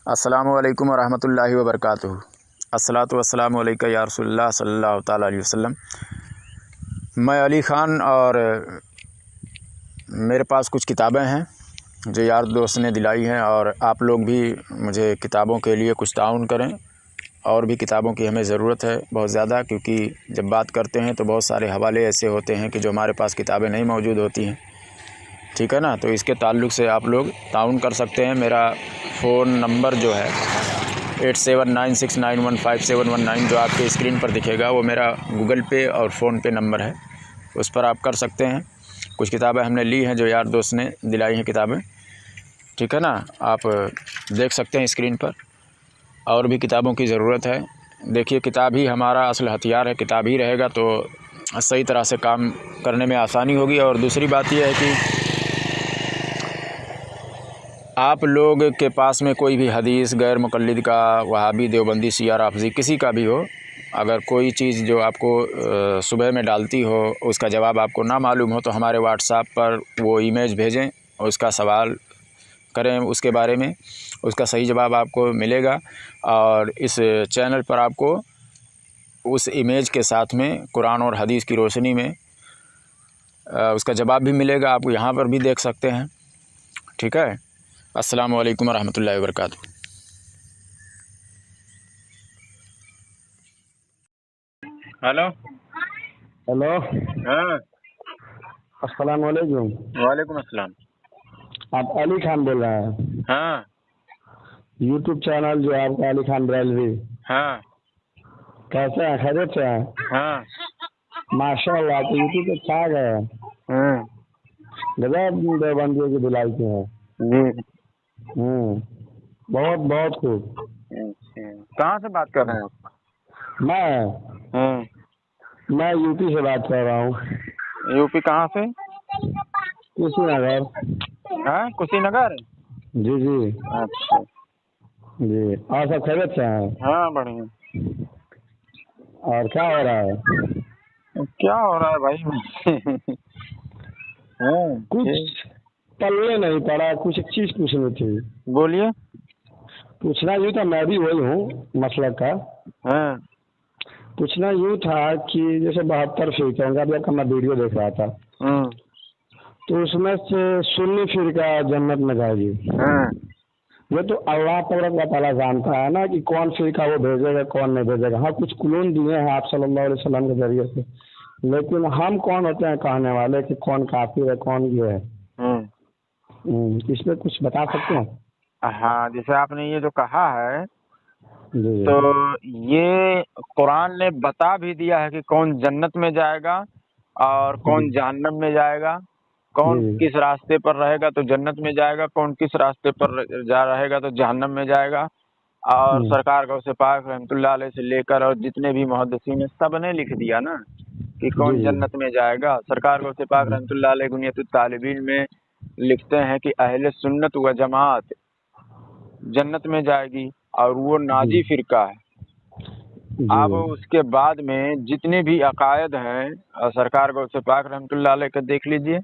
السلام علیکم ورحمۃ اللہ وبرکاتہ۔ الصلاۃ والسلام علیکہ یا رسول اللہ صلی اللہ تعالیٰ علیہ وسلم۔ میں علی خان، اور میرے پاس کچھ کتابیں ہیں جو یار دوست نے دلائی ہیں، اور آپ لوگ بھی مجھے کتابوں کے لیے کچھ تعاون کریں، اور بھی کتابوں کی ہمیں ضرورت ہے بہت زیادہ، کیونکہ جب بات کرتے ہیں تو بہت سارے حوالے ایسے ہوتے ہیں کہ جو ہمارے پاس کتابیں نہیں موجود ہوتی ہیں، ٹھیک ہے نا۔ تو اس کے تعلق سے آپ لوگ تعاون کر سکتے ہیں۔ میرا فون نمبر جو ہے 8796915719، جو آپ کے اسکرین پر دکھے گا، وہ میرا گوگل پے اور فون پے نمبر ہے، اس پر آپ کر سکتے ہیں۔ کچھ کتابیں ہم نے لی ہیں جو یار دوست نے دلائی ہیں کتابیں، ٹھیک ہے نا۔ آپ دیکھ سکتے ہیں اسکرین پر، اور بھی کتابوں کی ضرورت ہے۔ دیکھیے، کتاب ہی ہمارا اصل ہتھیار ہے، کتاب ہی رہے گا تو صحیح طرح سے کام کرنے میں آسانی ہوگی۔ اور دوسری بات یہ ہے کہ آپ لوگ کے پاس میں کوئی بھی حدیث غیر مقلد کا، وہابی، دیوبندی، شیعہ، رافضی، کسی کا بھی ہو، اگر کوئی چیز جو آپ کو صبح میں ڈالتی ہو، اس کا جواب آپ کو نہ معلوم ہو، تو ہمارے واٹس ایپ پر وہ ایمیج بھیجیں اور اس کا سوال کریں، اس کے بارے میں اس کا صحیح جواب آپ کو ملے گا۔ اور اس چینل پر آپ کو اس ایمیج کے ساتھ میں قرآن اور حدیث کی روشنی میں اس کا جواب بھی ملے گا، آپ یہاں پر بھی دیکھ سکتے ہیں، ٹھیک ہے۔ السلام علیکم ورحمۃ اللہ وبرکاتہ۔ ہلو ہیلو، ہاں، السلام علیکم۔ وعلیکم السلام۔ آپ علی خان بول رہے ہیں؟ ہاں یوٹیوب چینل جو ہے آپ کا علی خان بریلوی، ہاں کیسے ہیں؟ خیریت سے ہیں؟ ہاں ماشاء اللہ، آپ یوٹیوب پہ چھا گئے ہیں، ہاں غزب دیوبندیوں کی دلائی کے ہیں۔ جی، بہت بہت خوب۔ اچھا، کہاں سے بات کر رہے ہیں آپ؟ ہاں، میں یو پی سے بات کر رہا ہوں، یو پی کہاں سے؟ کسی نگر۔ ہاں، کشی نگر۔ جی جی اچھا، جی، اور سب خیریت سے ہیں؟ ہاں بڑھیا۔ اور کیا ہو رہا ہے؟ کیا ہو رہا ہے بھائی؟ ہاں، کچھ پلے نہیں پڑا، کچھ ایک چیز پوچھنی تھی۔ بولیے۔ پوچھنا یوں تھا، میں بھی وہی ہوں مسلک کا۔ ہاں پوچھنا یوں تھا کہ جیسے 72 فرقے ہیں، ابھی کا میں ویڈیو دیکھ رہا تھا، ہاں تو اس میں سے سنی فرقہ جنت میں جائے گی۔ ہاں یہ تو اللہ تبارک و تعالیٰ جانتا ہے نا کہ کون فرقہ وہ بھیجے گا، کون نہیں بھیجے گا۔ ہاں، کچھ قانون دیے ہیں آپ صلی اللہ علیہ وسلم کے ذریعے سے، لیکن ہم کون ہوتے ہیں کہنے والے کہ کون کافر ہے، کون یہ ہے؟ ہاں اس میں کچھ بتا سکتے ہیں؟ ہاں، جیسے آپ نے یہ جو کہا ہے، جی تو یہ قرآن نے بتا بھی دیا ہے کہ کون جنت میں جائے گا اور جی کون جہنم میں جائے گا، کون جی کس راستے پر رہے گا تو جنت میں جائے گا، کون کس راستے پر رہے گا تو جہنم میں جائے گا۔ اور سرکار غوث پاک رحمۃ اللہ علیہ سے لے کر اور جتنے بھی محدثین ہیں، سب نے لکھ دیا نا کہ جی کون جی جنت میں جائے گا۔ سرکار غوث پاک رحمۃ اللہ علیہ غنیۃ الطالبین میں لکھتے ہیں کہ اہل سنت و جماعت جنت میں جائے گی، اور وہ ناجی فرقہ ہے۔ اب اس کے بعد میں جتنے بھی عقائد ہیں، سرکار غوث پاک رحمۃ اللہ علیہ کا دیکھ لیجئے،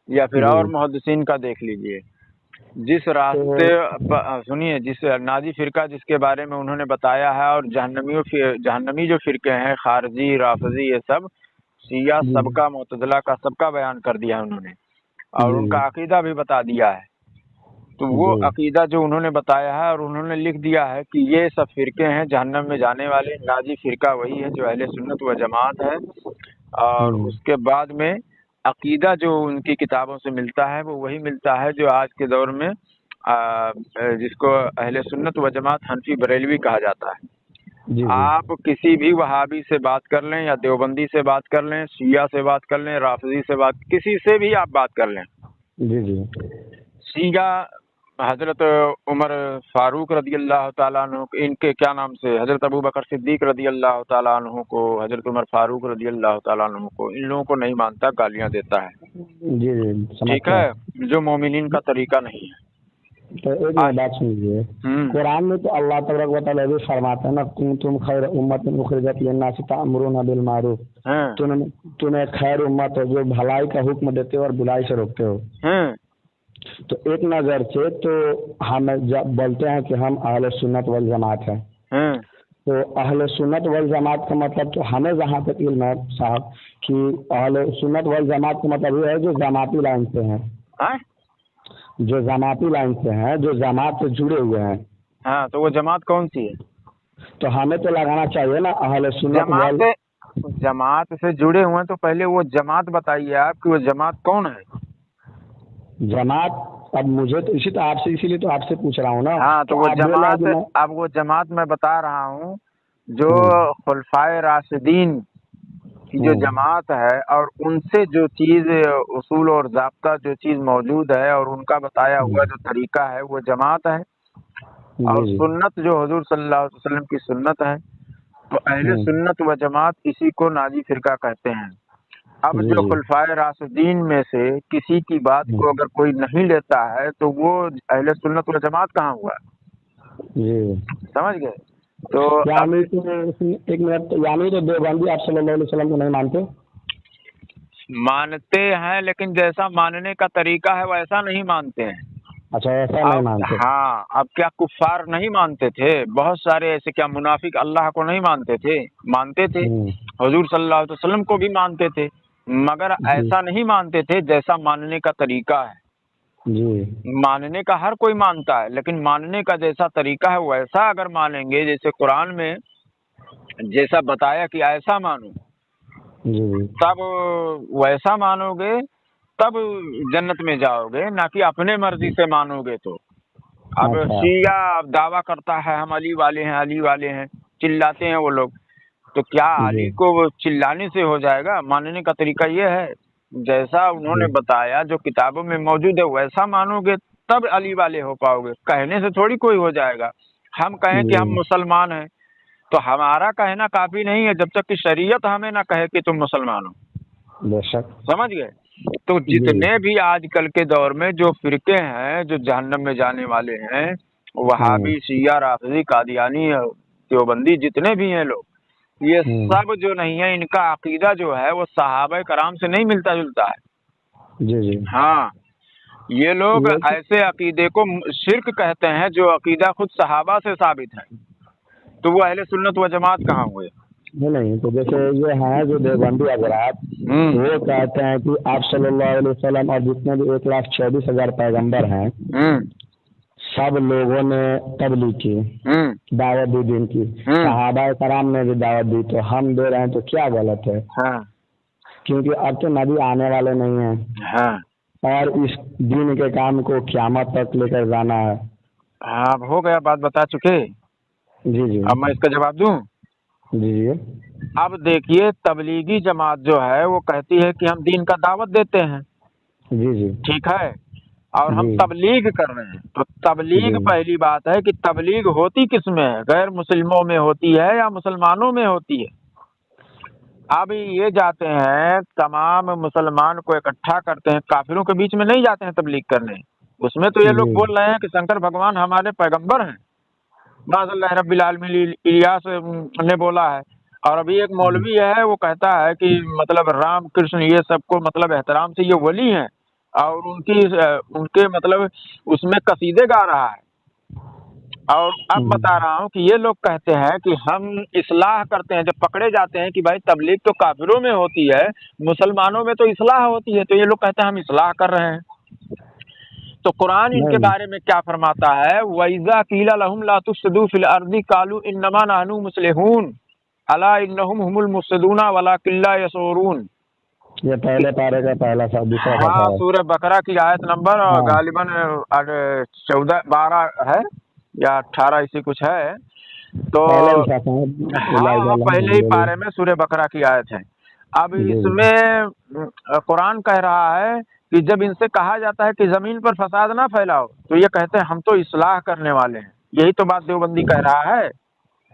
یا پھر اور محدثین کا دیکھ لیجئے، جس راستے سنیے، جس ناجی فرقہ جس کے بارے میں انہوں نے بتایا ہے، اور جہنمی جو فرقے ہیں، خارجی، رافضی، یہ سب شیعہ، سب کا، معتزلہ کا، سب کا بیان کر دیا انہوں نے، اور ان کا عقیدہ بھی بتا دیا ہے۔ تو وہ عقیدہ جو انہوں نے بتایا ہے اور انہوں نے لکھ دیا ہے کہ یہ سب فرقے ہیں جہنم میں جانے والے، ناجی فرقہ وہی ہے جو اہل سنت و جماعت ہے۔ اور اس کے بعد میں عقیدہ جو ان کی کتابوں سے ملتا ہے، وہ وہی ملتا ہے جو آج کے دور میں جس کو اہل سنت و جماعت حنفی بریلوی کہا جاتا ہے۔ آپ کسی بھی وہابی سے بات کر لیں، یا دیوبندی سے بات کر لیں، شیعہ سے بات کر لیں، رافضی سے کسی سے بھی آپ بات کر لیں، شیعہ حضرت عمر فاروق رضی اللہ تعالیٰ عنہ، ان کے کیا نام سے، حضرت ابوبکر صدیق رضی اللہ تعالیٰ عنہ کو، حضرت عمر فاروق رضی اللہ تعالیٰ عنہ کو، ان لوگوں کو نہیں مانتا، گالیاں دیتا ہے، ٹھیک ہے، جو مومنین کا طریقہ نہیں ہے۔ تو ایک میں بات سنیے، قرآن میں تو اللہ تبارک و تعالیٰ بھی فرماتا ہے نا، تم خیر امت اخرجت للناس تأمرون بالمعروف، تم ایک خیر امت ہو جو بھلائی کا حکم دیتے ہو اور برائی سے روکتے ہو۔ तो एक नज़र से तो हम जब बोलते हैं कि हम अहले सुन्नत वल जमात हैं, तो अहले सुन्नत वल जमात का मतलब तो हमें जहाँ तक इल्म है साहब कि अहले सुन्नत वल जमात का मतलब ये है जो जमाती लाइन से हैं, जो जमाती लाइन से हैं, जो जमात से जुड़े हुए हैं। हाँ, तो वो जमात कौन सी है? तो हमें तो लगाना चाहिए ना अहले सुन्नत वल। जमात से जुड़े हुए हैं तो पहले वो जमात बताइए आप कि वो जमात कौन है? जमात अब मुझे तो इसीलिए तो आपसे पूछ रहा हूँ ना। हाँ, तो वो जमात, अब वो जमात मैं बता रहा हूँ जो खुलफाए राशिदीन की जो जमात है और उनसे जो चीज़ उसूल और ज़ाब्ता जो चीज़ मौजूद है और उनका बताया हुआ जो तरीका है वो जमात है। और सुन्नत जो हुजूर सल्लल्लाहु अलैहि वसल्लम की सुन्नत है, तो अहले सुन्नत व जमात इसी को नाजी फिरका कहते हैं। अब जो खुलफाए राशिदीन में से किसी की बात को अगर कोई नहीं लेता है तो वो अहले सुन्नत व जमात कहाँ हुआ? समझ गए? तो यानी तो एक मिनट, यानी तो देवबंदी आप सल्लल्लाहु अलैहि वसल्लम को नहीं मानते? मानते हैं, लेकिन जैसा मानने का तरीका है वैसा नहीं मानते हैं। अच्छा, ऐसा नहीं मानते? हाँ, अब क्या कुफ्फार नहीं मानते थे? बहुत सारे ऐसे, क्या मुनाफिक अल्लाह को नहीं मानते थे? मानते थे। हुजूर सल्लल्लाहु अलैहि वसल्लम को भी मानते थे, मगर ऐसा नहीं मानते थे जैसा मानने का तरीका है। मानने का हर कोई मानता है, लेकिन मानने का जैसा तरीका है वैसा अगर मानेंगे, जैसे कुरान में जैसा बताया कि ऐसा मानो, तब वैसा मानोगे तब जन्नत में जाओगे, ना कि अपने मर्जी से मानोगे। तो अब शिया दावा करता है हम अली वाले हैं, अली वाले हैं, चिल्लाते हैं वो लोग, तो क्या अली को वो चिल्लाने से हो जाएगा? मानने का तरीका ये है जैसा उन्होंने बताया, जो किताबों में मौजूद है वैसा मानोगे तब अली वाले हो पाओगे। कहने से थोड़ी कोई हो जाएगा। हम कहें कि हम मुसलमान हैं, तो हमारा कहना काफी नहीं है जब तक कि शरीयत हमें ना कहे कि तुम मुसलमान हो। समझ गए? तो जितने भी आजकल के दौर में जो फिरके हैं जो जहन्नम में जाने वाले हैं, वहाबी, शिया, राफिजी, कादियानी, देवबंदी, जितने भी हैं लोग, ये सब जो नहीं है, इनका अकीदा जो है वो सहाबा कराम से नहीं मिलता जुलता है। हाँ, ये लोग ऐसे अकीदे को शिर्क कहते हैं जो अकीदा खुद सहाबा से साबित है, तो वो अहले सुन्नत व जमात कहाँ हुए? नहीं, तो जैसे ये है जो देवबंदी हजरात, वो कहते हैं कि आप सल्लल्लाहु अलैहि वसल्लम और जितने भी 1,24,000 पैगंबर हैं, सब लोगों ने तबलीग की, दावत दी दीन की, सहाबा कराम ने भी दावत दी, तो हम दे रहे हैं तो क्या गलत है? क्योंकि अब तो नबी आने वाले नहीं हैं, और इस दीन के काम को क़यामत तक लेकर जाना है। हाँ, हो गया, बात बता चुके। जी। अब मैं इसका जवाब दूं? जी। अब देखिए, तबलीगी जमात जो है वो कहती है कि हम दीन का दावत देते हैं। जी। ठीक है, और हम तबलीग कर रहे हैं। तो तबलीग, पहली बात है कि तबलीग होती किस में है? गैर मुस्लिमों में होती है या मुसलमानों में होती है? अब ये जाते हैं, तमाम मुसलमान को इकट्ठा करते हैं, काफिरों के बीच में नहीं जाते हैं तबलीग करने। उसमें तो ये लोग बोल रहे हैं कि शंकर भगवान हमारे पैगंबर हैं, माज़अल्लाह रब्बिल आलमीन, इलियास ने बोला है। और अभी एक मौलवी है, वो कहता है कि मतलब राम कृष्ण ये सबको मतलब एहतराम से ये वली हैं, और उनके मतलब उसमें कसीदे गा रहा है। और अब बता रहा हूँ कि ये लोग कहते हैं कि हम इस्लाह करते हैं। जब पकड़े जाते हैं कि भाई तबलीग तो काफिरों में होती है, मुसलमानों में तो इस्लाह होती है, तो ये लोग कहते हैं हम इस्लाह कर रहे हैं। तो कुरान इनके बारे में क्या फरमाता है? वइज़ा क़ीला लहुम ला तुफ़सिदू फ़िल अर्दि क़ालू इन्नमा नहनु मुस्लिहून अला इन्नहुम हुमुल मुफ़सिदूना वलाकिन ला यशऊरून। ये पहले पारे का पहला सा दूसरा का। हाँ, सूरह बकरा की आयत नंबर गालिबन 14-12 है या 18 इसी कुछ है। तो पहले ही पारे में सूरह बकरा की आयत है। अब इसमें कुरान कह रहा है कि जब इनसे कहा जाता है कि जमीन पर फसाद ना फैलाओ, तो ये कहते हैं हम तो इस्लाह करने वाले हैं। यही तो बात देवबंदी कह रहा है।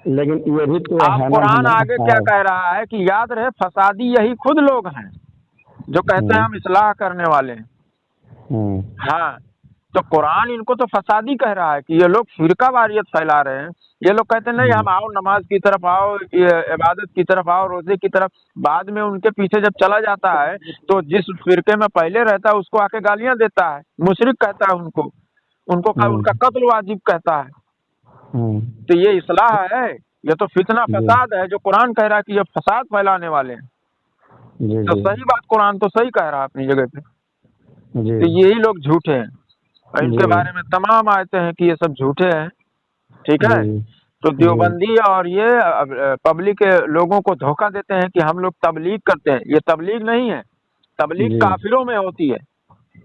लेकिन ये भी तो आप कुरान आगे क्या कह रहा है कि याद रहे, फसादी यही खुद लोग हैं जो कहते हैं हम इस्लाह करने वाले हैं। हाँ, تو قرآن ان کو تو فسادی کہہ رہا ہے کہ یہ لوگ فرقہ واریت پھیلا رہے ہیں. یہ لوگ کہتے ہیں نہیں ہم آؤ نماز کی طرف آؤ, عبادت کی طرف آؤ, روزے کی طرف. بعد میں ان کے پیچھے جب چلا جاتا ہے تو جس فرقے میں پہلے رہتا ہے اس کو آ کے گالیاں دیتا ہے, مشرک کہتا ہے ان کو ان کا قتل واجب کہتا ہے. تو یہ اصلاح ہے؟ یہ تو فتنہ فساد ہے جو قرآن کہہ رہا ہے کہ یہ فساد پھیلانے والے ہیں. تو صحیح بات, قرآن تو صحیح کہہ رہا ہے اپنی جگہ پہ. تو یہی لوگ جھوٹے ہیں, اور ان کے بارے میں تمام آیتیں ہیں کہ یہ سب جھوٹے ہیں. ٹھیک ہے. تو دیوبندی اور یہ پبلک لوگوں کو دھوکہ دیتے ہیں کہ ہم لوگ تبلیغ کرتے ہیں. یہ تبلیغ نہیں ہے, تبلیغ کافروں میں ہوتی ہے.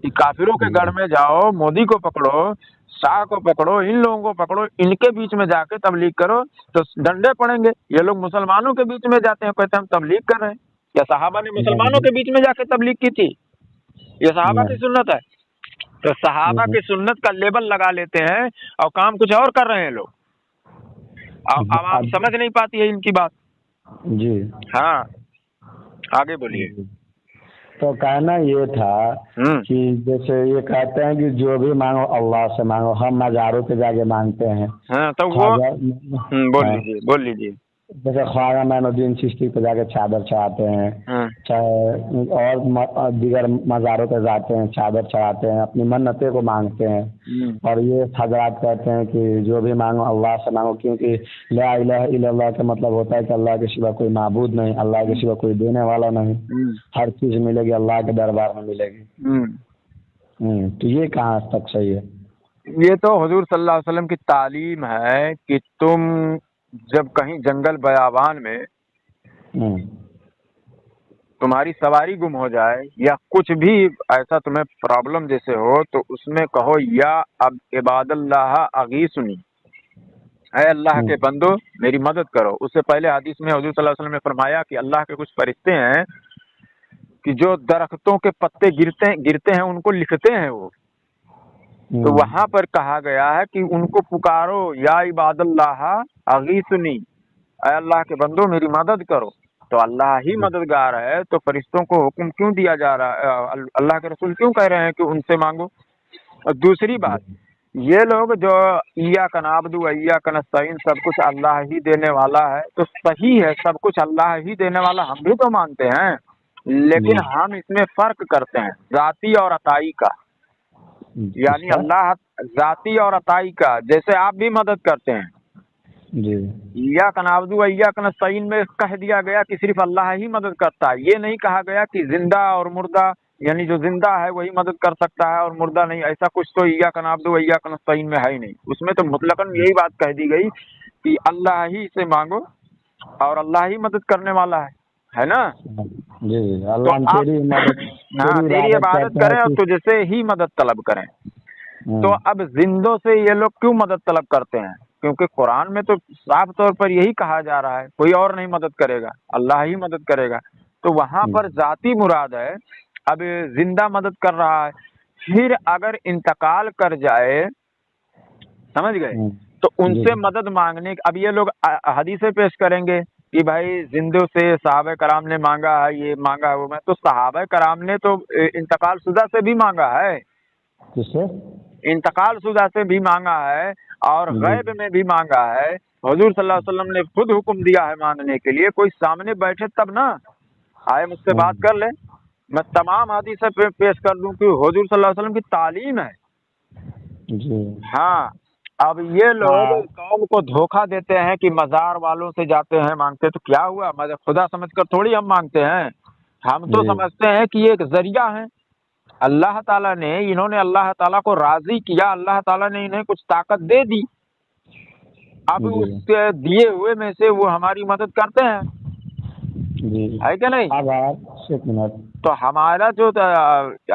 کہ کافروں کے گڑھ میں جاؤ, مودی کو پکڑو, شاہ کو پکڑو, ان لوگوں کو پکڑو, ان کے بیچ میں جا کے تبلیغ کرو تو ڈنڈے پڑیں گے. یہ لوگ مسلمانوں کے بیچ میں جاتے ہیں, کہتے ہیں ہم تبلیغ کر رہے ہیں. کیا صحابہ نے مسلمانوں کے بیچ میں جا کے تبلیغ کی تھی؟ یہ صحابہ کی سنت ہے. تو صحابہ کی سنت کا لیبل لگا لیتے ہیں اور کام کچھ اور کر رہے ہیں لوگ. عوام سمجھ نہیں پاتی ہے ان کی بات. جی ہاں آگے بولیے. تو کہنا یہ تھا کہ جیسے یہ کہتے ہیں کہ جو بھی مانگو اللہ سے مانگو, ہم مزاروں پہ جا کے مانگتے ہیں. ہاں تو وہ بول لیجیے. جیسے خواجہ معین الدین چشتی پہ جا کے چادر چڑھاتے ہیں, چاہے اور دیگر مزاروں پہ جاتے ہیں چادر چڑھاتے ہیں, اپنی منتیں کو مانگتے ہیں. اور یہ حضرات کہتے ہیں کہ جو بھی مانگو اللہ سے مانگو, کیونکہ لا الہ الا اللہ کا مطلب ہوتا ہے کہ اللہ کے سوا کوئی معبود نہیں, اللہ کے سوا کوئی دینے والا نہیں. ہر چیز ملے گی اللہ کے دربار میں ملے گی. تو یہ کہاں تک صحیح ہے؟ یہ تو حضور صلی اللہ علیہ وسلم کی تعلیم ہے کہ تم جب کہیں جنگل بیابان میں تمہاری سواری گم ہو جائے یا کچھ بھی ایسا تمہیں پرابلم جیسے ہو تو اس میں کہو یا اب عباد اللہ اغیثنی, اے اللہ کے بندو میری مدد کرو. اس سے پہلے حدیث میں حضور صلی اللہ علیہ وسلم نے فرمایا کہ اللہ کے کچھ فرشتے ہیں کہ جو درختوں کے پتے گرتے ہیں ان کو لکھتے ہیں وہ. تو وہاں پر کہا گیا ہے کہ ان کو پکارو یا عباد اللہ اغیثنی, اے اللہ کے بندو میری مدد کرو. تو اللہ ہی مددگار ہے, تو فرشتوں کو حکم کیوں دیا جا رہا ہے؟ اللہ کے رسول کیوں کہہ رہے ہیں کہ ان سے مانگو؟ اور دوسری بات, یہ لوگ جو ایاک نعبد و ایاک نستعین سب کچھ اللہ ہی دینے والا ہے, تو صحیح ہے سب کچھ اللہ ہی دینے والا ہم بھی تو مانتے ہیں, لیکن ہم اس میں فرق کرتے ہیں ذاتی اور عطائی کا. یعنی اللہ ذاتی اور عطائی کا, جیسے آپ بھی مدد کرتے ہیں. ایاک نعبد و ایاک نستعین میں کہہ دیا گیا کہ صرف اللہ ہی مدد کرتا ہے, یہ نہیں کہا گیا کہ زندہ اور مردہ, یعنی جو زندہ ہے وہی مدد کر سکتا ہے اور مردہ نہیں. ایسا کچھ تو ایاک نعبد و ایاک نستعین میں ہے ہی نہیں. اس میں تو مطلقاً یہی بات کہہ دی گئی کہ اللہ ہی سے مانگو اور اللہ ہی مدد کرنے والا ہے نا. جی اللہ تیری عبادت کریں اور تجھ سے ہی مدد طلب کریں. تو اب زندوں سے یہ لوگ کیوں مدد طلب کرتے ہیں؟ کیونکہ قرآن میں تو صاف طور پر یہی کہا جا رہا ہے کوئی اور نہیں مدد کرے گا, اللہ ہی مدد کرے گا. تو وہاں پر ذاتی مراد ہے. اب زندہ مدد کر رہا ہے, پھر اگر انتقال کر جائے, سمجھ گئے, تو ان سے مدد مانگنے. اب یہ لوگ حدیثیں پیش کریں گے کہ بھائی زندوں سے صحابہ کرام نے مانگا ہے, یہ مانگا ہے وہ. میں تو صحابہ کرام نے تو انتقال شدہ سے بھی مانگا ہے, انتقال شدہ سے بھی مانگا ہے, اور غیب میں بھی مانگا ہے. حضور صلی اللہ علیہ وسلم نے خود حکم دیا ہے مانگنے کے لیے. کوئی سامنے بیٹھے تب نا, آئے مجھ سے بات کر لے, میں تمام حدیثیں پیش کر دوں کہ حضور صلی اللہ علیہ وسلم کی تعلیم ہے. ہاں اب یہ لوگ قوم کو دھوکہ دیتے ہیں کہ مزار والوں سے جاتے ہیں مانگتے. تو کیا ہوا, خدا سمجھ کر تھوڑی ہم مانگتے ہیں. ہم تو سمجھتے ہیں کہ یہ ایک ذریعہ ہے. اللہ تعالیٰ نے, انہوں نے اللہ تعالیٰ کو راضی کیا, اللہ تعالیٰ نے انہیں کچھ طاقت دے دی. اب اس کے دیے ہوئے میں سے وہ ہماری مدد کرتے ہیں, ہے کہ نہیں؟ تو ہمارا جو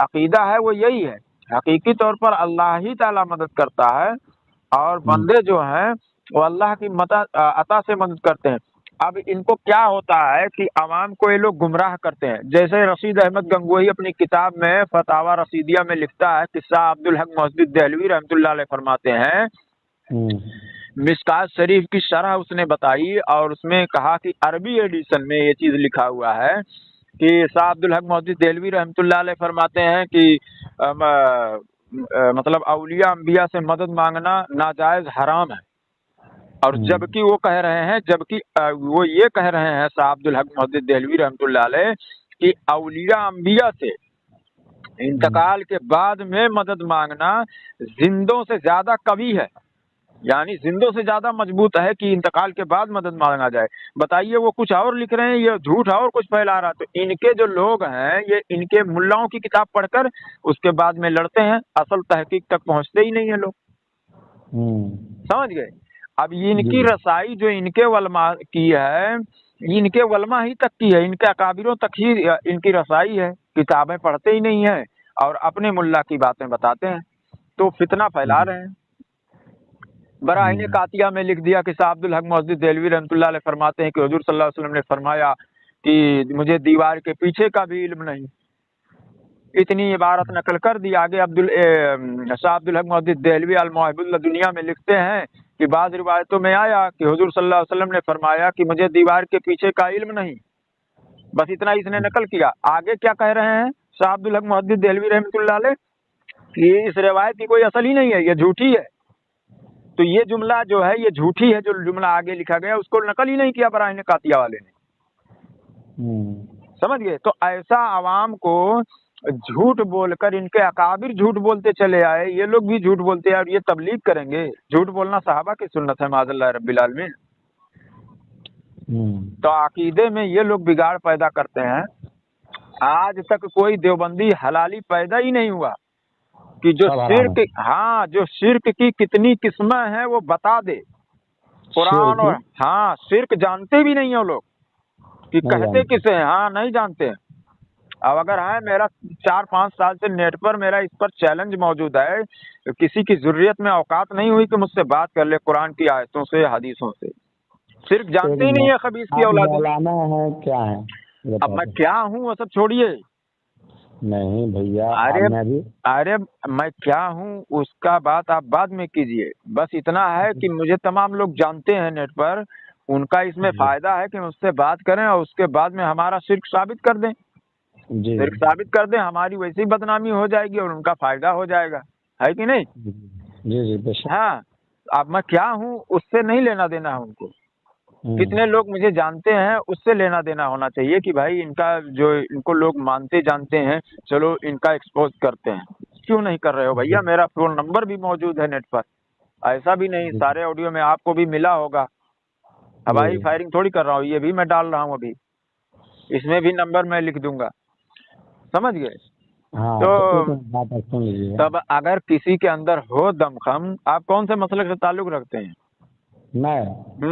عقیدہ ہے وہ یہی ہے, حقیقی طور پر اللہ ہی تعالیٰ مدد کرتا ہے, اور بندے جو ہیں وہ اللہ کی عطا سے مدد کرتے ہیں. اب ان کو کیا ہوتا ہے کہ عوام کو یہ لوگ گمراہ کرتے ہیں. جیسے رشید احمد گنگوہی اپنی کتاب میں فتاوی رشیدیہ میں لکھتا ہے, قصہ عبدالحق محدث دہلوی رحمۃ اللہ علیہ فرماتے ہیں, مشکات شریف کی شرح اس نے بتائی اور اس میں کہا کہ عربی ایڈیشن میں یہ چیز لکھا ہوا ہے کہ شاہ عبدالحق محدث دہلوی رحمۃ اللہ علیہ فرماتے ہیں کہ मतलब औलिया अंबिया से मदद मांगना नाजायज हराम है। और जबकि वो कह रहे हैं, जबकि वो ये कह रहे हैं शाह अब्दुल हक मुहद्दिस देहलवी रहमतुल्लाह अलैह कि औलिया अंबिया से इंतकाल के बाद में मदद मांगना जिंदों से ज्यादा कवी है, यानी जिंदों से ज्यादा मजबूत है कि इंतकाल के बाद मदद मांगा जाए। बताइए, वो कुछ और लिख रहे हैं, ये झूठ और कुछ फैला रहा। तो इनके जो लोग हैं, ये इनके मुल्लाओं की किताब पढ़कर उसके बाद में लड़ते हैं, असल तहकीक तक पहुंचते ही नहीं है लोग। समझ गए? अब इनकी रसाई जो इनके वलमा की है, इनके वलमा ही तक की है, इनके अकाबिरों तक ही इनकी रसाई है, किताबें पढ़ते ही नहीं है और अपने मुल्ला की बातें बताते हैं, तो फितना फैला रहे हैं। बराहीन कातिया में लिख दिया कि शाह अब्दुल हक मुहद्दिस देहलवी रहमतुल्लाह अलैह फरमाते हैं कि हुजूर सल्लल्लाहु अलैहि वसल्लम ने फरमाया कि मुझे दीवार के पीछे का भी इल्म नहीं। इतनी इबारत नकल कर दी। आगे शाह अब्दुल हक मुहद्दिस देहलवी अल मवाहिबुल दुनिया में लिखते हैं कि बाद रिवायतों में आया कि हुजूर सल्लल्लाहु अलैहि वसल्लम ने फरमाया कि मुझे दीवार के पीछे का इल्म नहीं। बस इतना इसने नकल किया। आगे क्या कह रहे हैं शाह अब्दुल हक मुहद्दिस देहलवी रहमतुल्लाह अलैह कि इस रिवायत की कोई असल ही नहीं है, ये झूठी है। तो ये जुमला जो है ये झूठी है, जो जुमला आगे लिखा गया उसको नकल ही नहीं किया बराहीन कातिया वाले ने। समझ गए? तो ऐसा आवाम को झूठ बोलकर इनके अकाबिर झूठ बोलते चले आए, ये लोग भी झूठ बोलते हैं और ये तबलीग करेंगे। झूठ बोलना सहाबा की सुन्नत है माज़अल्लाह रब्बिल आलमीन। तो अकीदे में ये लोग बिगाड़ पैदा करते हैं। आज तक कोई देवबंदी हलाली पैदा ही नहीं हुआ कि जो शिर्क, हाँ, जो शिर्क की कितनी किस्में हैं वो बता दे कुरान। और हाँ, शिर्क जानते भी नहीं है वो लोग कि कहते किसे हैं, हाँ नहीं जानते हैं। अब अगर है, मेरा 4-5 साल से नेट पर मेरा इस पर चैलेंज मौजूद है, किसी की ज़ुर्रियत में औकात नहीं हुई कि मुझसे बात कर ले कुरान की आयतों से, हदीसों से। शिर्क जानते ही नहीं है खबीस की औलाद है क्या है। अब मैं क्या हूँ वो सब छोड़िए। नहीं भैया, अरे मैं क्या हूँ उसका बात आप बाद में कीजिए। बस इतना है कि मुझे तमाम लोग जानते हैं नेट पर, उनका इसमें फायदा है कि मुझसे बात करें और उसके बाद में हमारा शिर्क साबित कर दें। शिर्क साबित कर दें, हमारी वैसी बदनामी हो जाएगी और उनका फायदा हो जाएगा, है कि नहीं? जी। हाँ, अब मैं क्या हूँ उससे नहीं लेना देना है उनको। कितने लोग मुझे जानते हैं उससे लेना देना होना चाहिए कि भाई इनका जो इनको लोग मानते जानते हैं, चलो इनका एक्सपोज करते हैं। क्यों नहीं कर रहे हो भैया? मेरा फोन नंबर भी मौजूद है नेट पर, ऐसा भी नहीं, सारे ऑडियो में आपको भी मिला होगा। हवाई फायरिंग थोड़ी कर रहा हूँ, ये भी मैं डाल रहा हूँ अभी, इसमें भी नंबर मैं लिख दूंगा। समझ गए? तो तब अगर किसी के अंदर हो दमखम, आप कौन से मसलक से ताल्लुक रखते हैं? मैं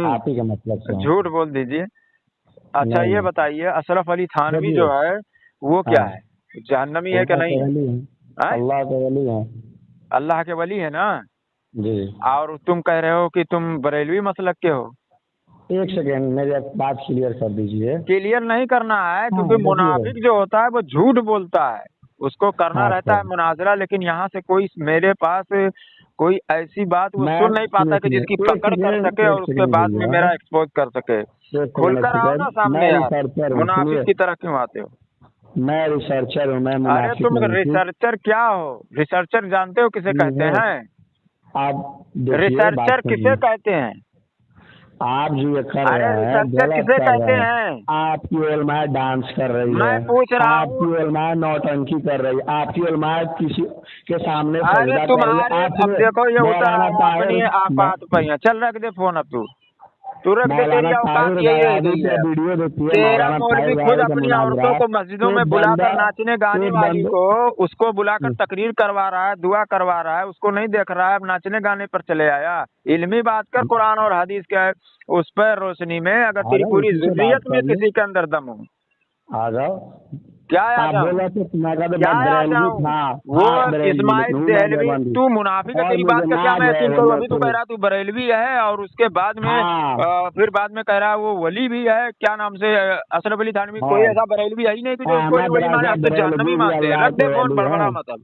आप ही के मतलब से। झूठ बोल दीजिए। अच्छा ये बताइए, अशरफ अली थानवी जो है वो क्या है, जहन्नमी है कि नहीं? अल्लाह के वली है। अल्लाह के वली है ना जी। और तुम कह रहे हो कि तुम बरेलवी मसलक के हो। एक सेकेंड, मेरी बात क्लियर कर दीजिए। क्लियर नहीं करना है क्योंकि मुनाफिक जो होता है वो झूठ बोलता है, उसको करना रहता है मुनाजरा, लेकिन यहाँ से कोई मेरे पास कोई ऐसी बात वो सुन नहीं पाता कि जिसकी पकड़ कर सके और उसके बाद में मेरा एक्सपोज कर सके। खुलकर आओ ना सामने यार, मुनाफिक की तरह क्यों आते हो? मैं रिसर्चर हूँ। मैं अरे तुम रिसर्चर क्या हो? रिसर्चर जानते हो किसे कहते हैं? आप रिसर्चर किसे कहते हैं? आप जो ये कर रहे हैं, रिसर्चर किसे कहते हैं? आपकी उलमा डांस कर रही है, मैं पूछ रहा हूँ। आपकी उलमा नौटंकी कर रही है, आपकी उलमा किसी के सामने अरे तुम्हारे, अब देखो ये उतर अपनी आपात पर। चल रख दे फोन, अब तू रख दे, तेरी औकात यही है। तेरा मौलवी खुद अपनी औरतों को मस्जिदों में बुलाकर नाचने गाने वाली को, उसको बुलाकर तकरीर करवा रहा है, दुआ करवा रहा है, उसको नहीं देख रहा है, अब नाचने गाने पर चले आया। इल्मी बात कर कुरान और हदीस के उस पर रोशनी में, अगर तेरी पूरी ज़ुर्रियत में किसी के अंदर दम हो आ जाओ। क्या आ जाओ? वो इस्माइल देहलवी, तू मुनाफिक है, तेरी बात का क्या मैं यकीन करूँ? अभी तू कह रहा तू बरेलवी है और उसके बाद में फिर बाद में कह रहा वो वली भी है, क्या नाम से, अशरफ अली थानवी। कोई ऐसा बरेलवी है ही नहीं कि जो उसको वली माने, अब तो जहन्नमी मानते हैं। रख दे फोन, बड़बड़ा मत अब।